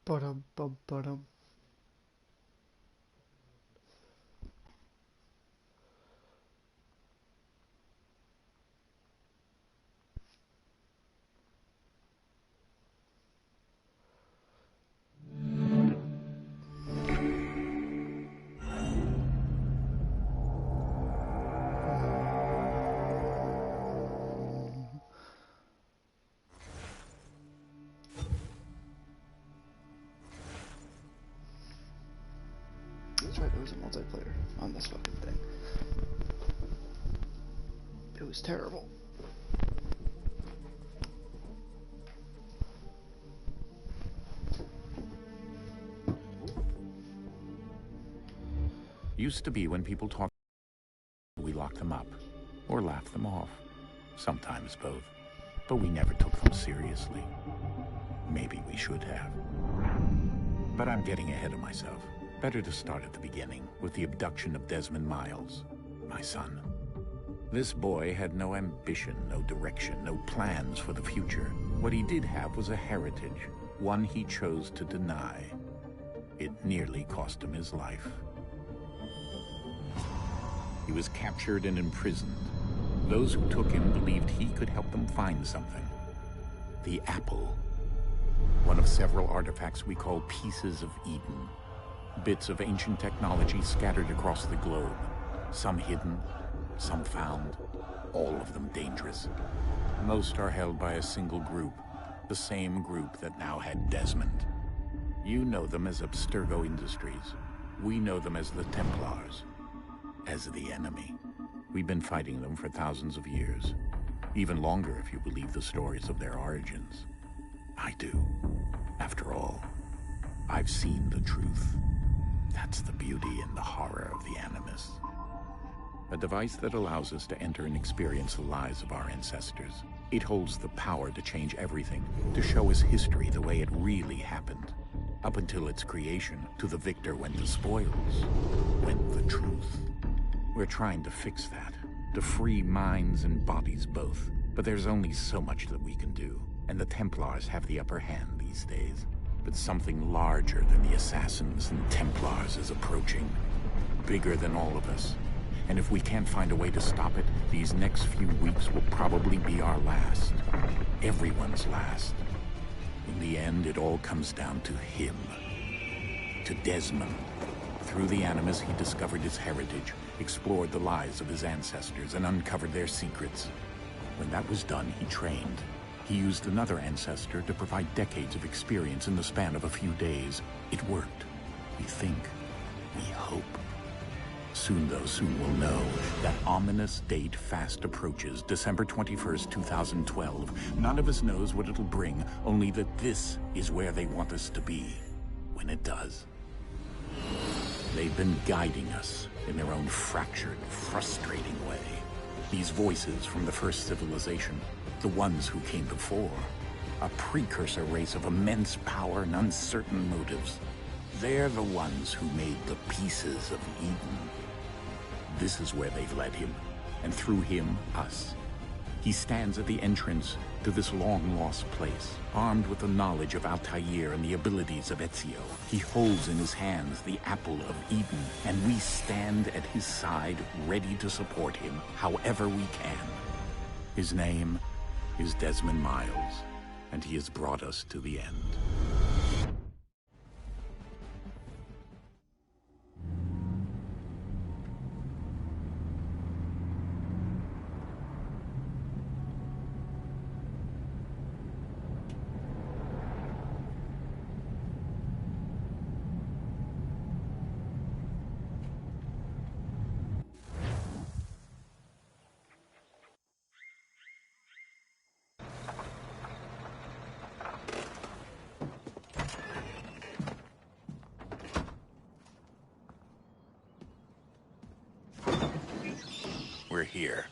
Ba-dum, bum, ba-dum. That's right, there was a multiplayer on this fucking thing. It was terrible. Used to be when people talk, we locked them up or laughed them off. Sometimes both. But we never took them seriously. Maybe we should have. But I'm getting ahead of myself. Better to start at the beginning, with the abduction of Desmond Miles, my son. This boy had no ambition, no direction, no plans for the future. What he did have was a heritage, one he chose to deny. It nearly cost him his life. He was captured and imprisoned. Those who took him believed he could help them find something. The apple. One of several artifacts we call pieces of Eden. Bits of ancient technology scattered across the globe. Some hidden, some found, all of them dangerous. Most are held by a single group, the same group that now had Desmond. You know them as Abstergo Industries. We know them as the Templars, as the enemy. We've been fighting them for thousands of years, even longer if you believe the stories of their origins. I do. After all, I've seen the truth. That's the beauty and the horror of the Animus. A device that allows us to enter and experience the lives of our ancestors. It holds the power to change everything, to show us history the way it really happened. Up until its creation, to the victor went the spoils, went the truth. We're trying to fix that, to free minds and bodies both. But there's only so much that we can do, and the Templars have the upper hand these days. But something larger than the Assassins and Templars is approaching, bigger than all of us. And if we can't find a way to stop it, these next few weeks will probably be our last. Everyone's last. In the end, it all comes down to him. To Desmond. Through the Animus, he discovered his heritage, explored the lives of his ancestors, and uncovered their secrets. When that was done, he trained. He used another ancestor to provide decades of experience in the span of a few days. It worked. We think. We hope. Soon, though, soon we'll know. That ominous date fast approaches, December 21st, 2012. None of us knows what it'll bring, only that this is where they want us to be, when it does. They've been guiding us in their own fractured, frustrating way. These voices from the first civilization, the ones who came before, a precursor race of immense power and uncertain motives. They're the ones who made the pieces of Eden. This is where they've led him, and through him, us. He stands at the entrance to this long-lost place, armed with the knowledge of Altair and the abilities of Ezio. He holds in his hands the apple of Eden, and we stand at his side, ready to support him however we can. His name is Desmond Miles, and he has brought us to the end. We're here.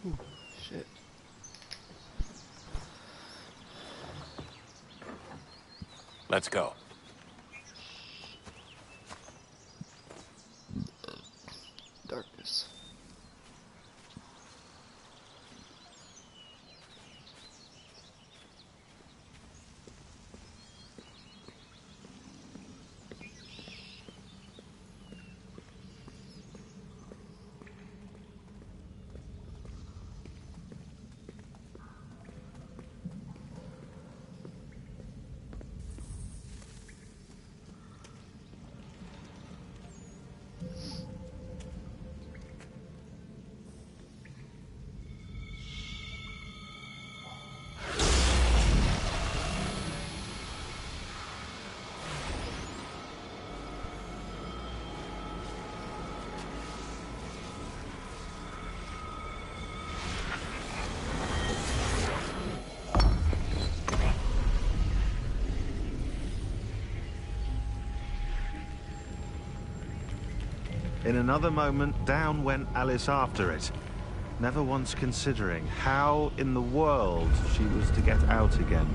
Ooh, shit. Let's go. In another moment, down went Alice after it, never once considering how in the world she was to get out again.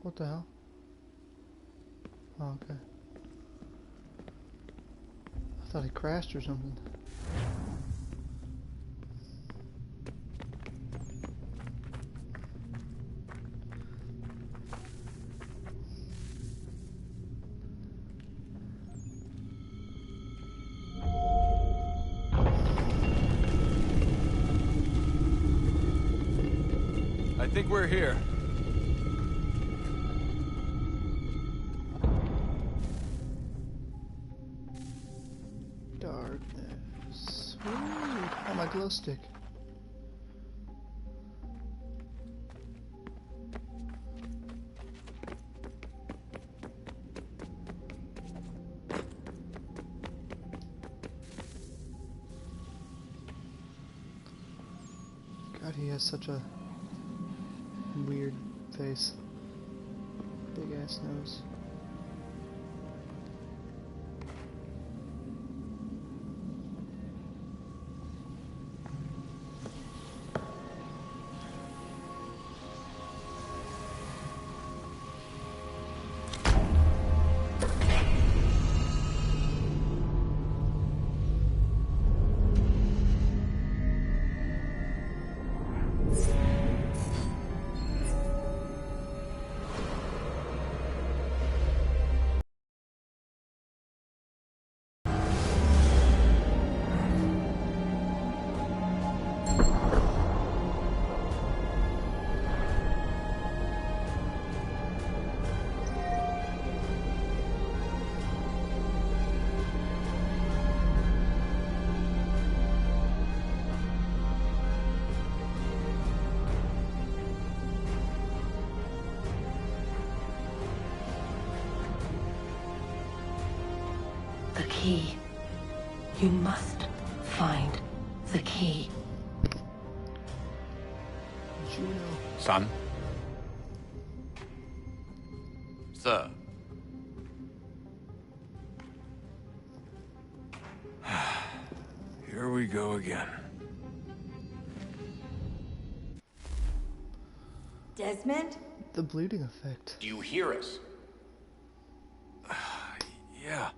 What the hell? Oh, okay. I thought he crashed or something. I think we're here. Darkness. Ooh, oh, my glow stick. God, he has such a weird face. Big ass nose. The key. You must find the key. Juno. Son? Sir. Here we go again. Desmond? The bleeding effect. Do you hear us? Yeah.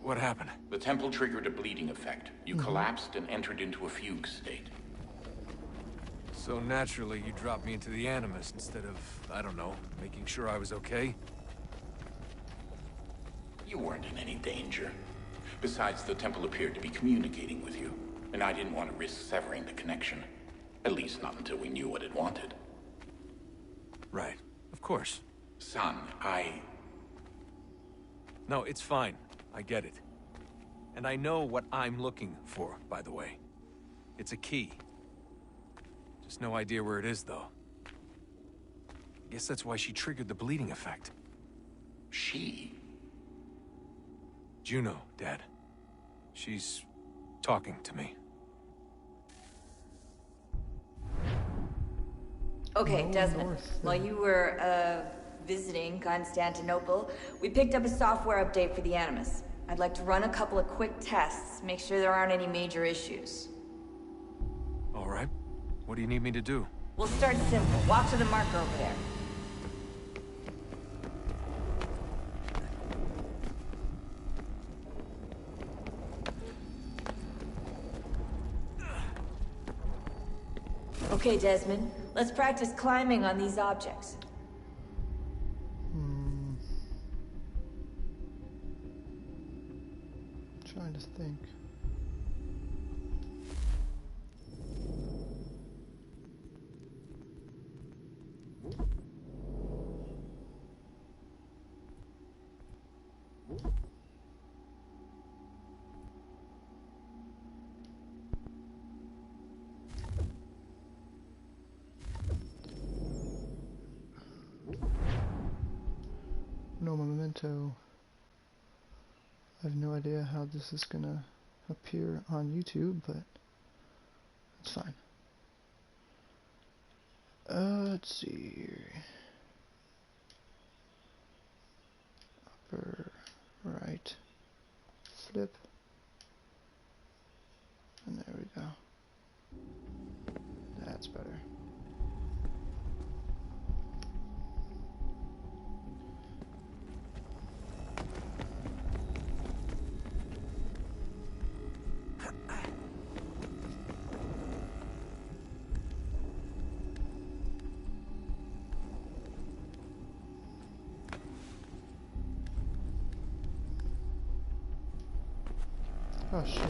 What happened? The temple triggered a bleeding effect. You collapsed and entered into a fugue state. So naturally, you dropped me into the Animus instead of, I don't know, making sure I was okay? You weren't in any danger. Besides, the temple appeared to be communicating with you, and I didn't want to risk severing the connection. At least not until we knew what it wanted. Right. Of course. Son, No, it's fine. I get it. And I know what I'm looking for, by the way. It's a key. Just no idea where it is, though. I guess that's why she triggered the bleeding effect. She? Juno, Dad. She's talking to me. Okay, No Desmond. north, While then. you were, visiting Constantinople, we picked up a software update for the Animus. I'd like to run a couple of quick tests, make sure there aren't any major issues. All right. What do you need me to do? We'll start simple. Walk to the marker over there. Okay, Desmond. Let's practice climbing on these objects. Trying to think. No memento. I have no idea how this is gonna appear on YouTube, but it's fine. Let's see here. Upper right, flip, and there we go. That's better. Oh shit.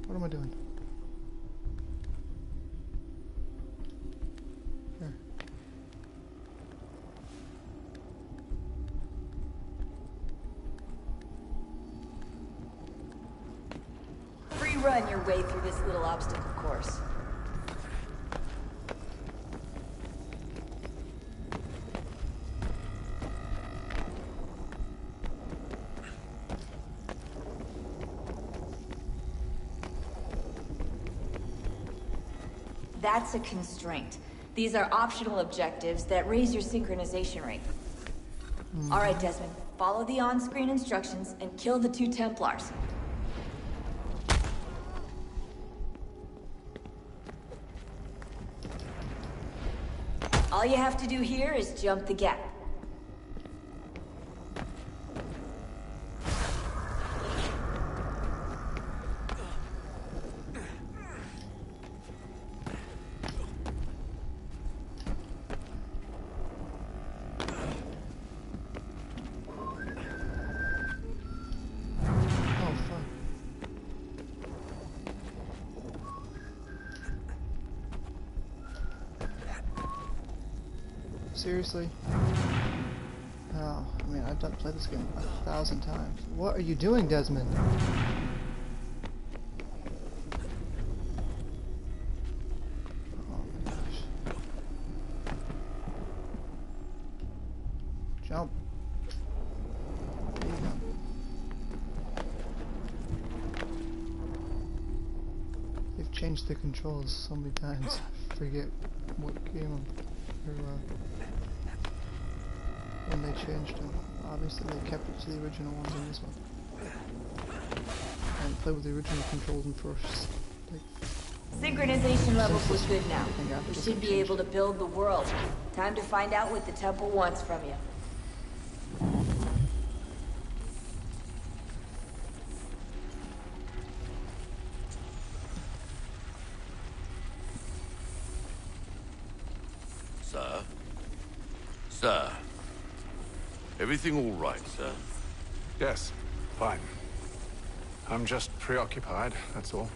What am I doing? Here. Free run your way through this little obstacle course. That's a constraint. These are optional objectives that raise your synchronization rate. All right, Desmond. Follow the on-screen instructions and kill the 2 Templars. All you have to do here is jump the gap. Seriously? Oh, I mean, I've played this game 1,000 times. What are you doing, Desmond? Oh my gosh. Jump. There you go. They've changed the controls so many times. I forget what game when they changed them. Obviously they kept it to the original ones in this one. I didn't play with the original controls in first. Synchronization levels look good now. We should be able to build the world. Time to find out what the temple wants from you. Sir? Sir? Everything all right, sir? Yes, fine. I'm just preoccupied, that's all.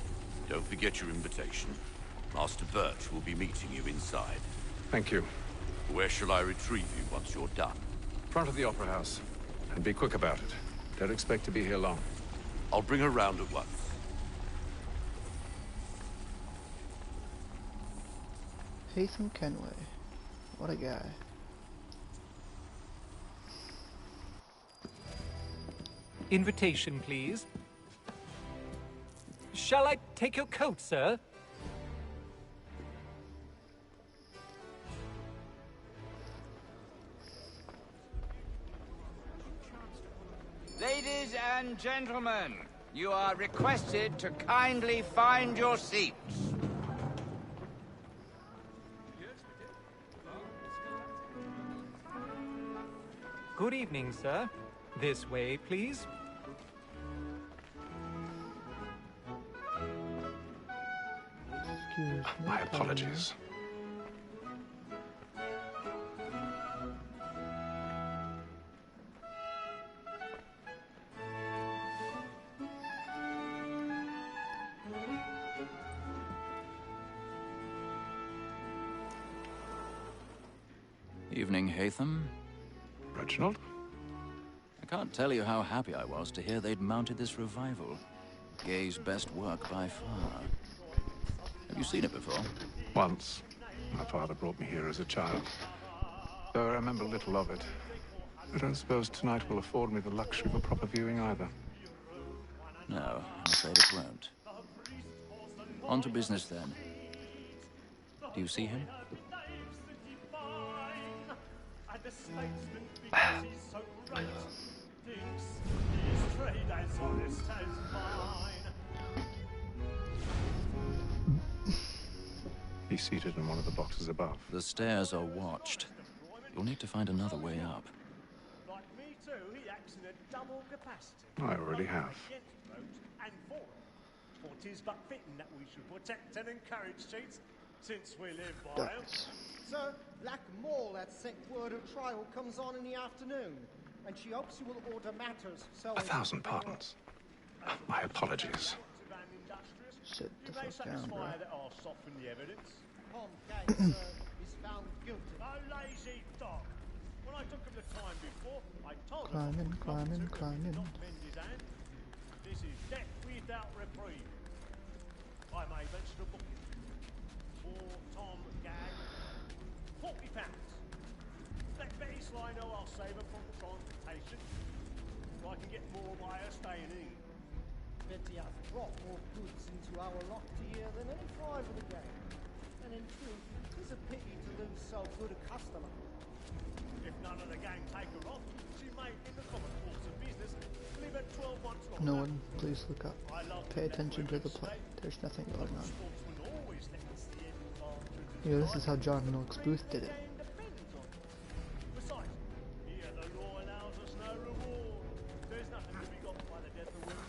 Don't forget your invitation. Master Birch will be meeting you inside. Thank you. Where shall I retrieve you once you're done? Front of the Opera House. And be quick about it. Don't expect to be here long. I'll bring her round at once. Haytham Kenway. What a guy. Invitation, please. Shall I take your coat, sir? Ladies and gentlemen, you are requested to kindly find your seats. Good evening, sir. This way, please. Excuse me. My apologies. Evening, Haytham. Reginald? I can't tell you how happy I was to hear they'd mounted this revival. Gay's best work by far. Have you seen it before? Once. My father brought me here as a child. Though I remember little of it. I don't suppose tonight will afford me the luxury of a proper viewing either. No, I'm afraid it won't. On to business then. Do you see him? He's seated in one of the boxes above. The stairs are watched. You'll need to find another way up. Like me too, he acts in a double capacity. I already have. And for it. For 'tis but fitting that we should protect and encourage cheats, since we live by them. Sir, Black Mall had sent word her trial comes on in the afternoon, and she hopes you will order matters so... 1,000 pardons. My apologies. Sit the fuck down, bro. That I'll soften the evidence. Tom Gay, sir, is found guilty. A lazy dog. When I took him the time before, I told Climbing, him climbing, climbing. not mend his hand. This is death without reprieve. I may mention a booking. For Tom Gay, £40. Let Betty Sly know I'll save her from transportation. So I can get more by her staying in. Betty has brought more goods into our locked year than any five of the game. And in truth, it's a pity to lose so good a customer. If none of the gang take her off, she may, in the common course of business, live at 12 months longer. No one, please look up. Pay attention to the plot. There's nothing going on. You know, this is how John Wilkes Booth did it. Besides, here the law allows us no reward. There's nothing to be got by the death of women.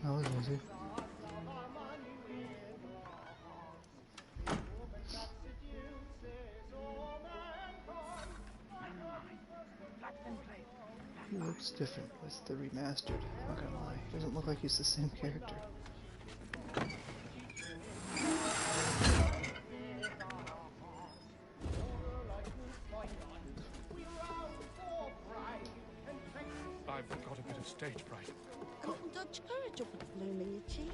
That was easy. He looks different with the remastered, not gonna lie. He doesn't look like he's the same character. I've got a bit of stage fright. Couldn't Dutch courage up with bloom in your cheek.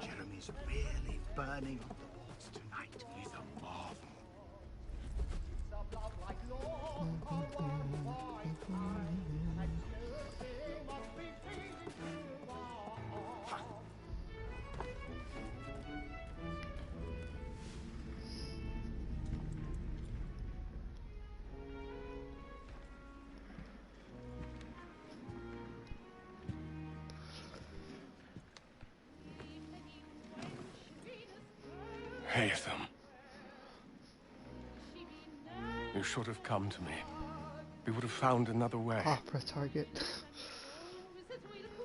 Jeremy's really burning on the boards tonight. He's a marvel. Haytham. You should have come to me. We would have found another way. Opera target.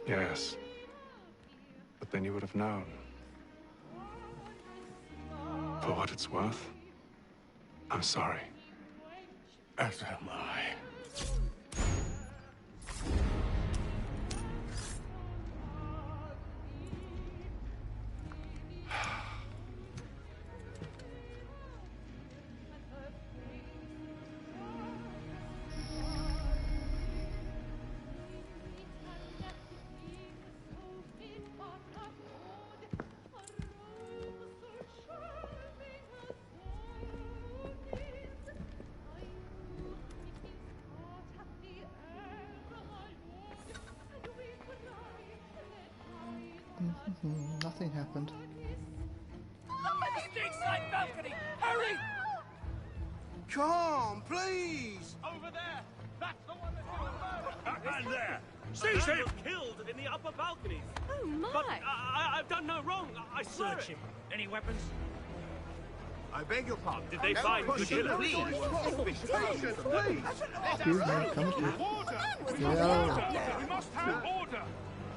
Yes. But then you would have known. For what it's worth, I'm sorry. As am I. Nothing happened. Look at the stateside balcony! Hurry! Come, please! Over there! That's the one that's doing murder! And there! Seize him! Killed in the upper balcony! Oh my! But I've done no wrong, I swear Search it. him. Any weapons? I beg your pardon. Did they find the killer? Excuse me, come through. We Yeah. must have order.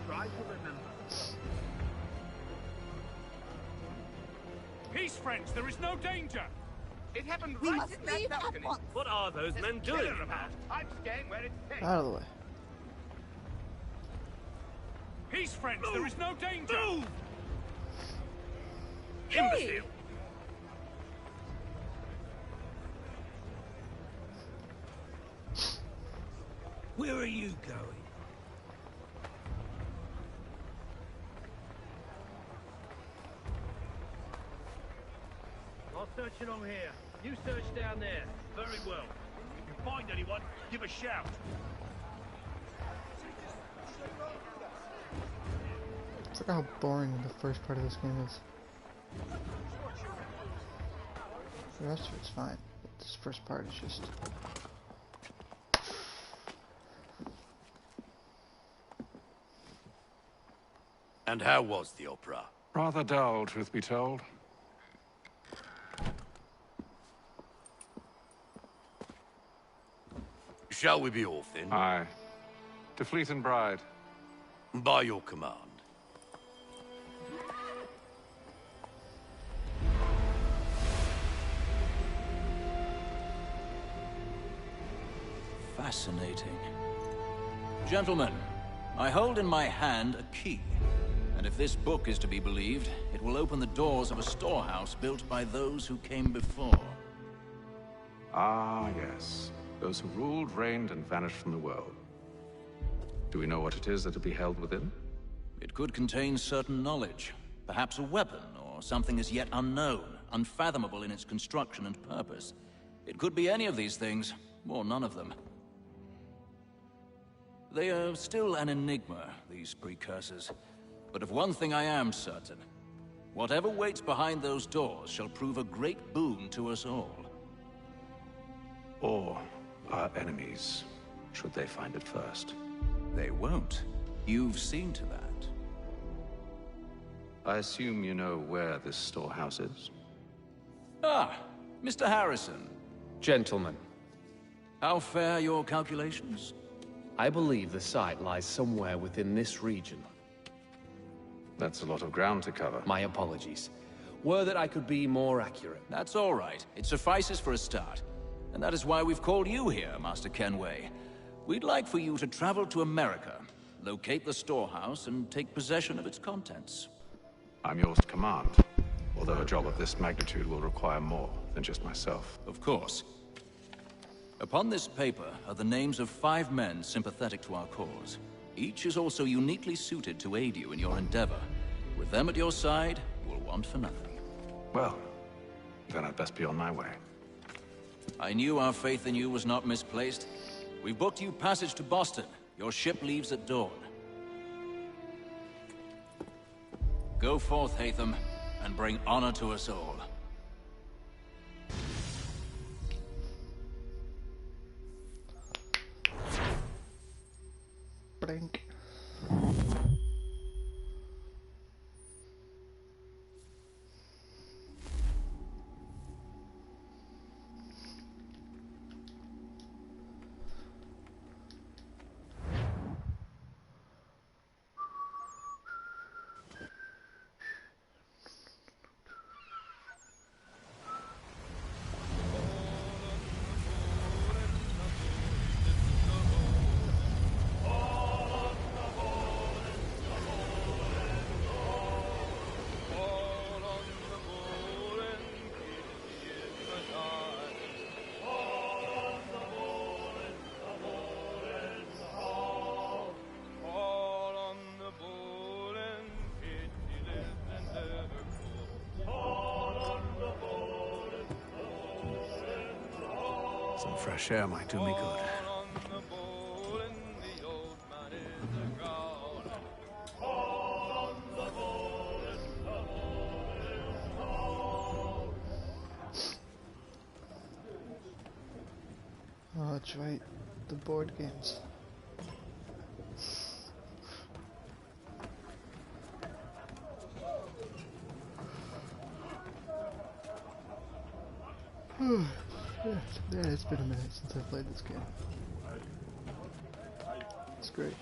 Try to remember. Peace, friends. There is no danger. It happened We right must in that leave at balcony. once. What are those men Kill doing? her about. I'm staying where it's safe. Out of the way. Peace, friends. There is no danger. Move. Imbecile! Where are you going? I'll search along here. You search down there. Very well. If you find anyone, give a shout. I forgot how boring the first part of this game is. The rest of it's fine, but this first part is just... And how was the opera? Rather dull, truth be told. Shall we be off then? Aye. To Fleet and Bride. By your command. Fascinating. Gentlemen, I hold in my hand a key. And if this book is to be believed, it will open the doors of a storehouse built by those who came before. Ah, yes. Those who ruled, reigned, and vanished from the world. Do we know what it is that will be held within? It could contain certain knowledge. Perhaps a weapon, or something as yet unknown, unfathomable in its construction and purpose. It could be any of these things, or none of them. They are still an enigma, these precursors. But of one thing I am certain. Whatever waits behind those doors shall prove a great boon to us all. Or our enemies, should they find it first. They won't. You've seen to that. I assume you know where this storehouse is? Ah, Mr. Harrison. Gentlemen, How fare your calculations? I believe the site lies somewhere within this region. That's a lot of ground to cover. My apologies. Were that I could be more accurate. That's all right. It suffices for a start. And that is why we've called you here, Master Kenway. We'd like for you to travel to America, locate the storehouse, and take possession of its contents. I'm yours to command. Although a job of this magnitude will require more than just myself. Of course. Upon this paper are the names of 5 men sympathetic to our cause. Each is also uniquely suited to aid you in your endeavor. With them at your side, you will want for nothing. Well, then I'd best be on my way. I knew our faith in you was not misplaced. We've booked you passage to Boston. Your ship leaves at dawn. Go forth, Hatham, and bring honor to us all. Blink. Some fresh air might do me good. Oh, that's right. The board games. Yeah, it's been a minute since I played this game. It's great.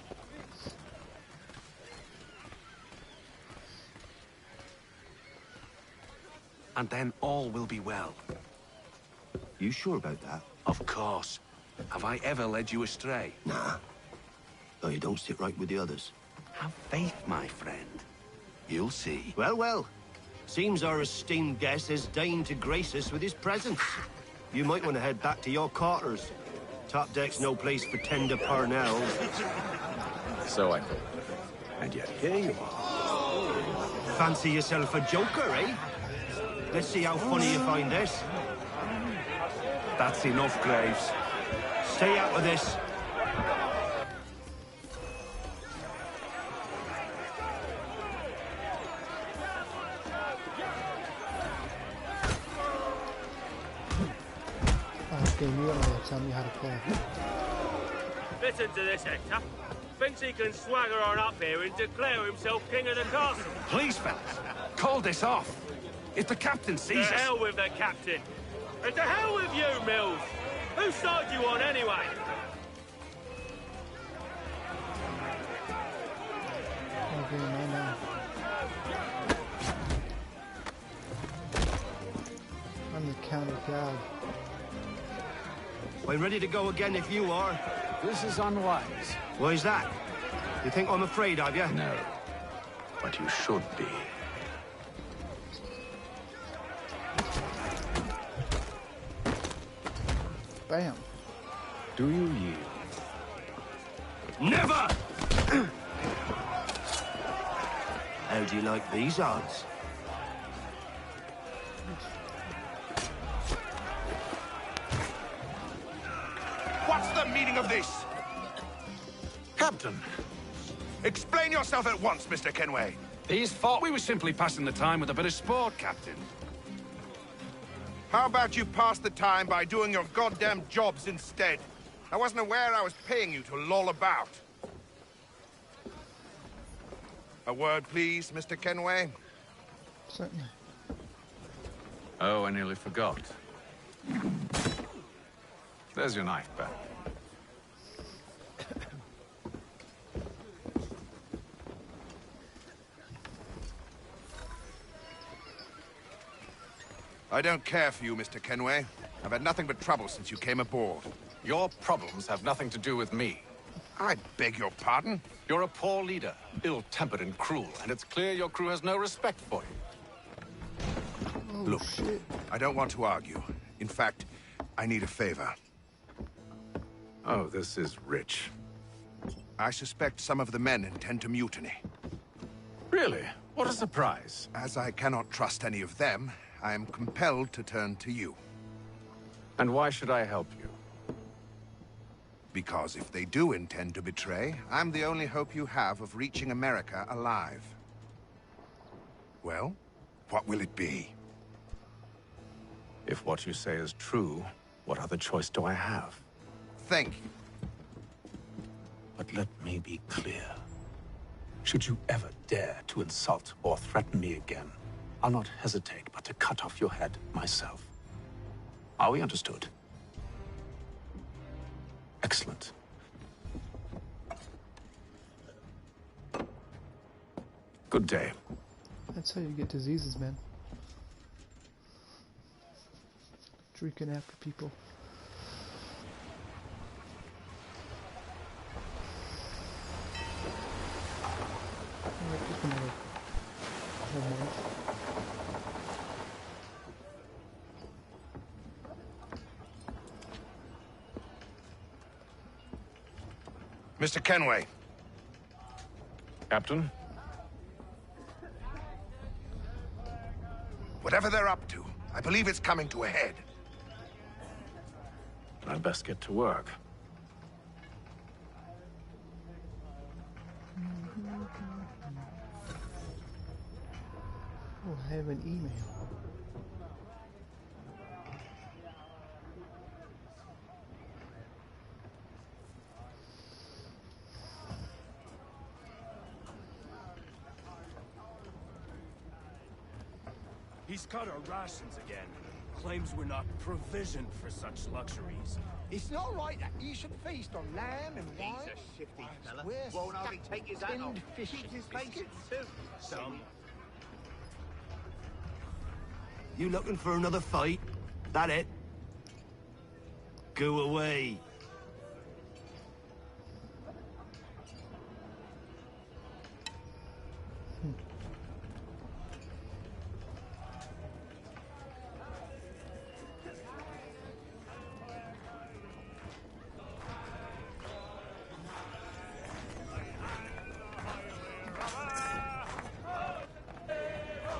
And then all will be well. You sure about that? Of course. Have I ever led you astray? Nah. Though you don't sit right with the others. Have faith, my friend. You'll see. Well, well. Seems our esteemed guest has deigned to grace us with his presence. You might want to head back to your quarters. Top deck's no place for tender parnells. So I thought. And yet here you are. Fancy yourself a joker, eh? Let's see how funny you find this. That's enough, Graves. Stay out of this. Game, you don't know, tell me how to play. Listen to this, Hector. Thinks he can swagger on up here and declare himself king of the castle. Please, fellas, call this off. If the captain sees us... To hell with the captain. And to hell with you, Mills. Whose side you on, anyway? Okay, man, I'm the counter god. I'm ready to go again if you are. This is unwise. Why's that? You think I'm afraid of you? No. But you should be. Bam. Do you yield? Never! How do you like these odds? What's the meaning of this? Captain, explain yourself at once, Mr. Kenway. These thought we were simply passing the time with a bit of sport, Captain. How about you pass the time by doing your goddamn jobs instead? I wasn't aware I was paying you to loll about. A word, please, Mr. Kenway? Certainly. Oh, I nearly forgot. There's your knife back. I don't care for you, Mr. Kenway. I've had nothing but trouble since you came aboard. Your problems have nothing to do with me. I beg your pardon? You're a poor leader, ill-tempered and cruel, and it's clear your crew has no respect for you. Oh, Look, shit. I don't want to argue. In fact, I need a favor. Oh, this is rich. I suspect some of the men intend to mutiny. Really? What a surprise. As I cannot trust any of them, I am compelled to turn to you. And why should I help you? Because if they do intend to betray, I'm the only hope you have of reaching America alive. Well, what will it be? If what you say is true, what other choice do I have? Thank you. But let me be clear. Should you ever dare to insult or threaten me again, I'll not hesitate but to cut off your head myself. Are we understood? Excellent. Good day. That's how you get diseases, man. Drinking after people. Just another whole month. Mr. Kenway. Captain? Whatever they're up to, I believe it's coming to a head. I'd best get to work. Oh, I have an email. He's cut our rations again. claims we're not provisioned for such luxuries. It's not right that you should feast on lamb and wine. He's a shifty fella. We're Won't hardly stuck take his to hat off. tinned fish Keeps and his face biscuits. too. Some. You looking for another fight? That it? Go away.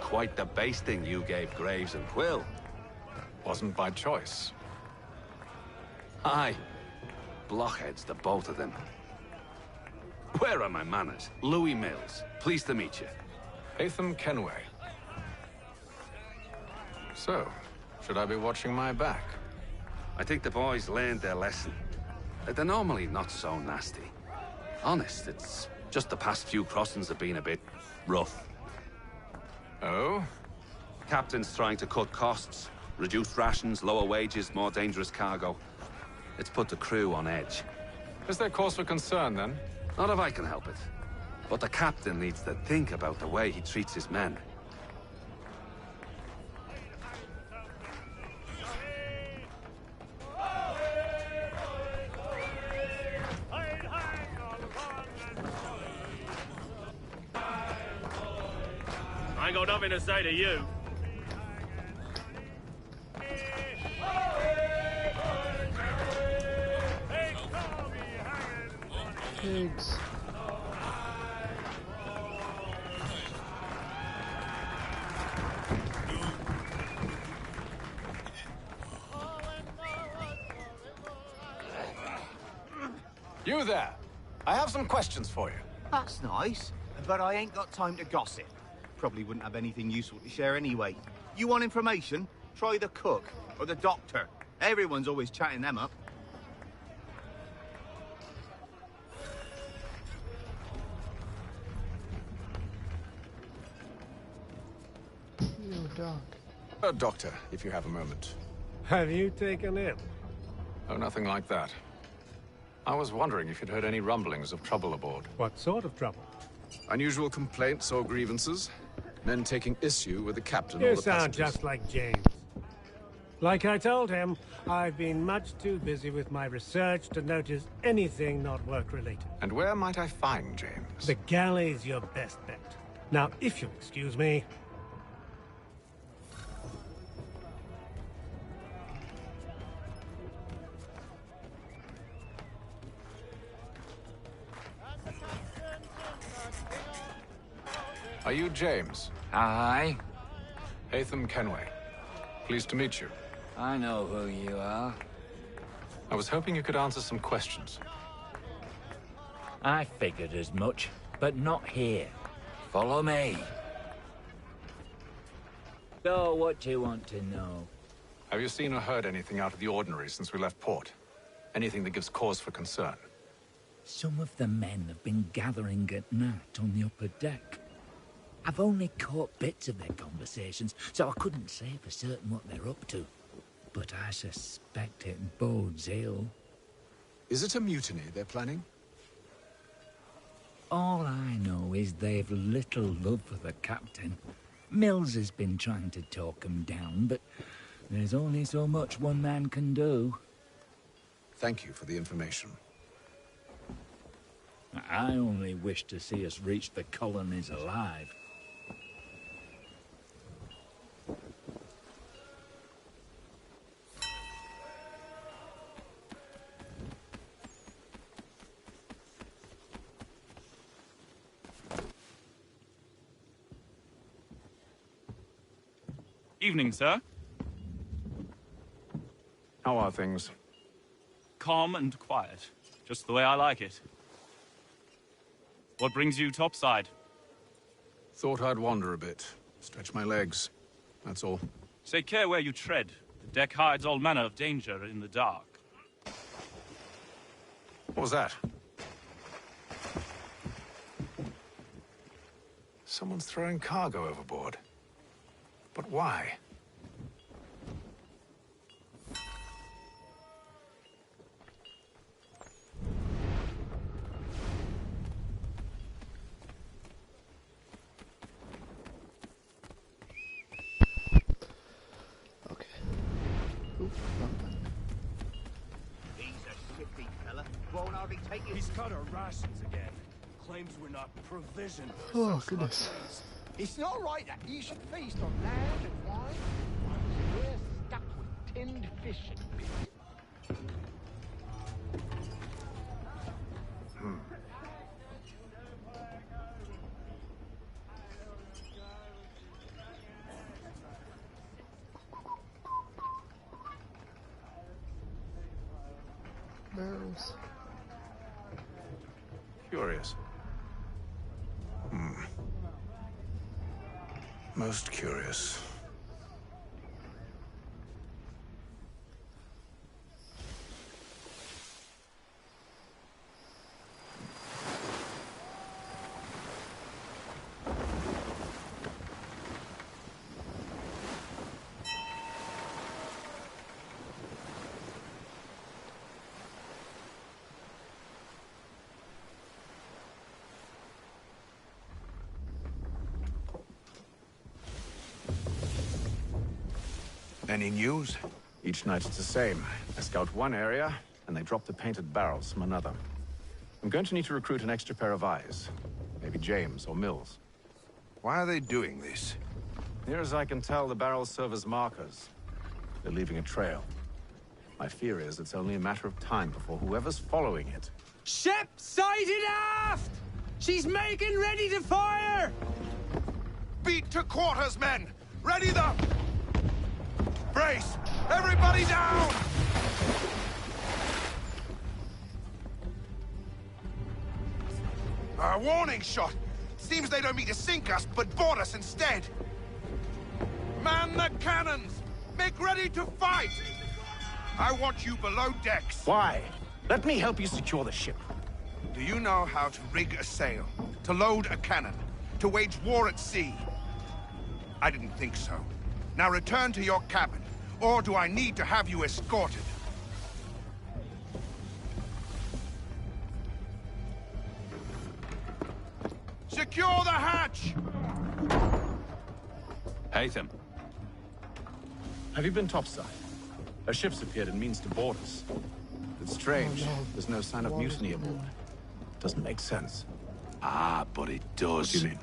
Quite the basting you gave Graves and Quill. Wasn't by choice. Aye. Blockheads, the both of them. Where are my manners? Louis Mills. Pleased to meet you. Hatham Kenway. So, should I be watching my back? I think the boys learned their lesson. They're normally not so nasty. Honest, it's just the past few crossings have been a bit rough. Oh? Captain's trying to cut costs. Reduced rations, lower wages, more dangerous cargo. It's put the crew on edge. Is there cause for concern, then? Not if I can help it. But the captain needs to think about the way he treats his men. I ain't got nothing to say to you. Pigs. You there! I have some questions for you. That's nice, but I ain't got time to gossip. Probably wouldn't have anything useful to share anyway. You want information? Try the cook or the doctor. Everyone's always chatting them up. You dog. Doctor, if you have a moment. Have you taken ill? Oh, nothing like that. I was wondering if you'd heard any rumblings of trouble aboard. What sort of trouble? Unusual complaints or grievances? Men taking issue with the captain or You the sound passengers? just like James. Like I told him, I've been much too busy with my research to notice anything not work-related. And where might I find James? The galley's your best bet. Now, if you'll excuse me... Are you James? Aye. Hatham Kenway. Pleased to meet you. I know who you are. I was hoping you could answer some questions. I figured as much, but not here. Follow me. So, what do you want to know? Have you seen or heard anything out of the ordinary since we left port? Anything that gives cause for concern? Some of the men have been gathering at night on the upper deck. I've only caught bits of their conversations, so I couldn't say for certain what they're up to. But I suspect it bodes ill. Is it a mutiny they're planning? All I know is they've little love for the captain. Mills has been trying to talk him down, but there's only so much one man can do. Thank you for the information. I only wish to see us reach the colonies alive. Evening, sir. How are things? Calm and quiet. Just the way I like it. What brings you topside? Thought I'd wander a bit. Stretch my legs. That's all. Take care where you tread. The deck hides all manner of danger in the dark. What was that? Someone's throwing cargo overboard. But why? I'll be taking... He's cut our rations again. Claims we're not provisioned. Oh, goodness. It's not right that you should feast on land and wine. We're stuck with tinned fish and bits. Barrels. Curious. Most curious. Any news? Each night it's the same. I scout one area, and they drop the painted barrels from another. I'm going to need to recruit an extra pair of eyes. Maybe James or Mills. Why are they doing this? Near as I can tell, the barrels serve as markers. They're leaving a trail. My fear is it's only a matter of time before whoever's following it... Ship sighted aft! She's making ready to fire! Beat to quarters, men! Ready the... Brace! Everybody down! A warning shot! Seems they don't mean to sink us, but board us instead! Man the cannons! Make ready to fight! I want you below decks. Why? Let me help you secure the ship. Do you know how to rig a sail? To load a cannon? To wage war at sea? I didn't think so. Now return to your cabin, or do I need to have you escorted? Secure the hatch! Haytham. Have you been topside? A ship's appeared and means to board us. It's strange. There's no sign of mutiny aboard. Doesn't make sense. Ah, but it does. What do you mean?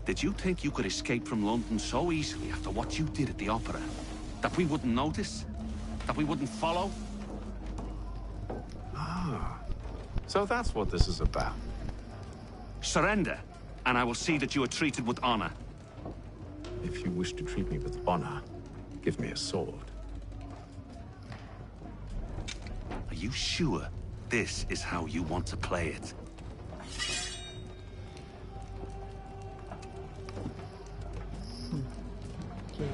Did you think you could escape from London so easily after what you did at the opera? That we wouldn't notice? That we wouldn't follow? Ah. So that's what this is about. Surrender, and I will see that you are treated with honor. If you wish to treat me with honor, give me a sword. Are you sure this is how you want to play it? Please.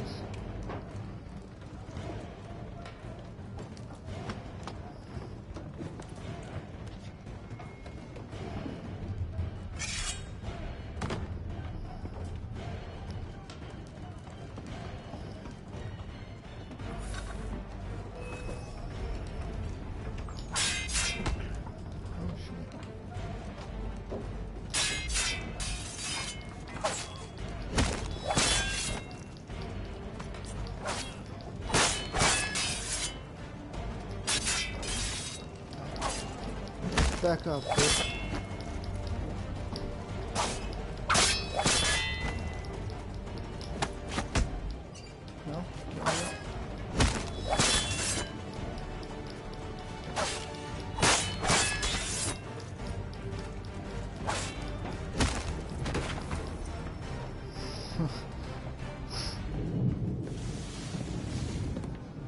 Back up, bitch. No?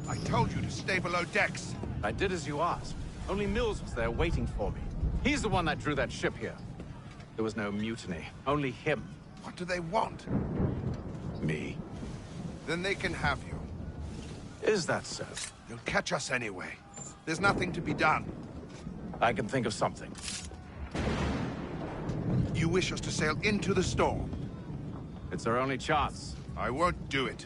I told you to stay below decks. I did as you asked. Only Mills was there waiting for me. He's the one that drew that ship here. There was no mutiny, only him. What do they want? Me. Then they can have you. Is that so? You'll catch us anyway. There's nothing to be done. I can think of something. You wish us to sail into the storm? It's our only chance. I won't do it.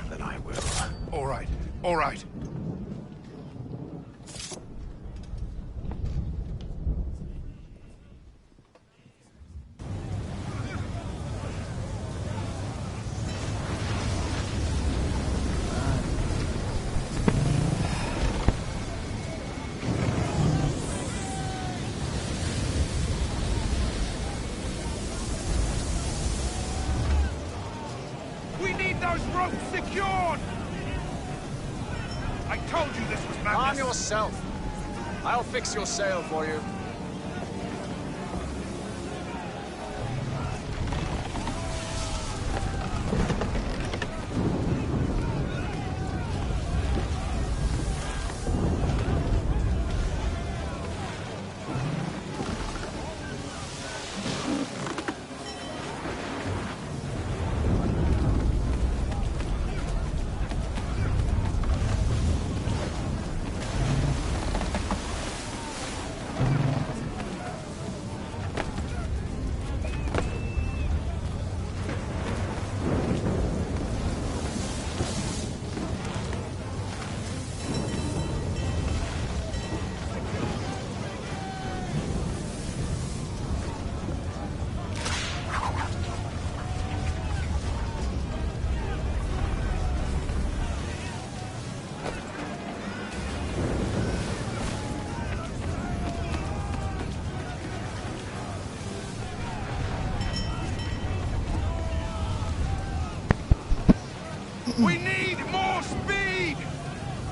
Then I will. All right, all right. need those ropes secured! I told you this was madness. Calm yourself. I'll fix your sail for you. We need more speed!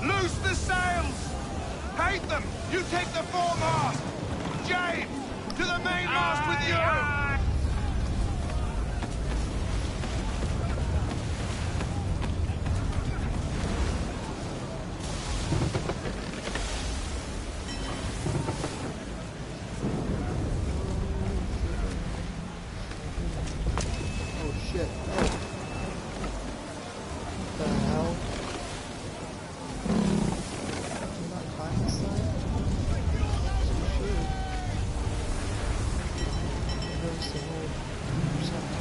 Loose the sails! Hate them! You take the foremast! James! To the mainmast with you! Oh shit. Oh. What the hell? Can you not climb this side? You should. Reverse the whole something.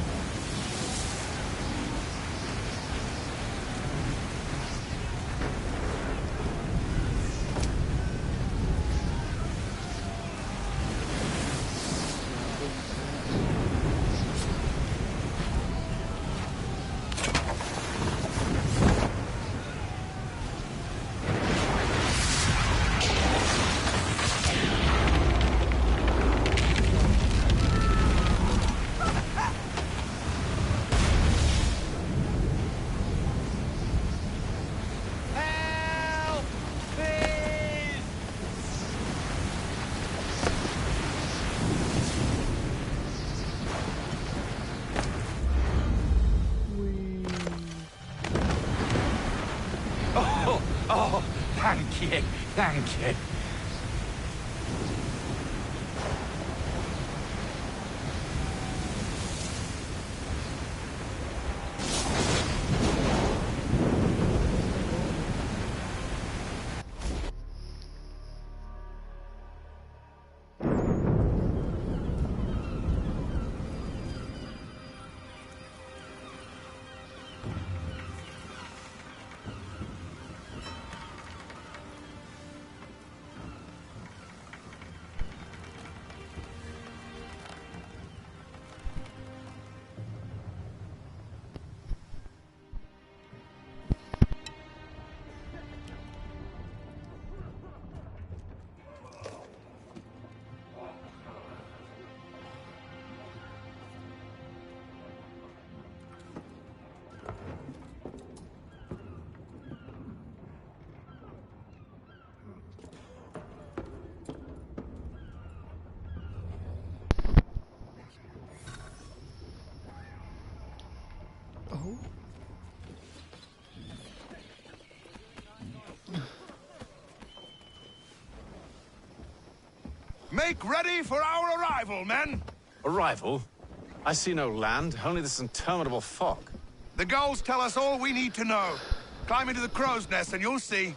Oh, thank you, thank you. Oh. Make ready for our arrival, men! Arrival? I see no land, only this interminable fog. The gulls tell us all we need to know. Climb into the crow's nest and you'll see.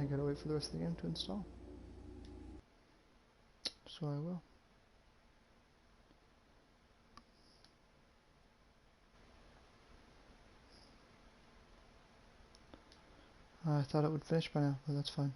gotta wait for the rest of the game to install. So I will. I thought it would finish by now, but that's fine.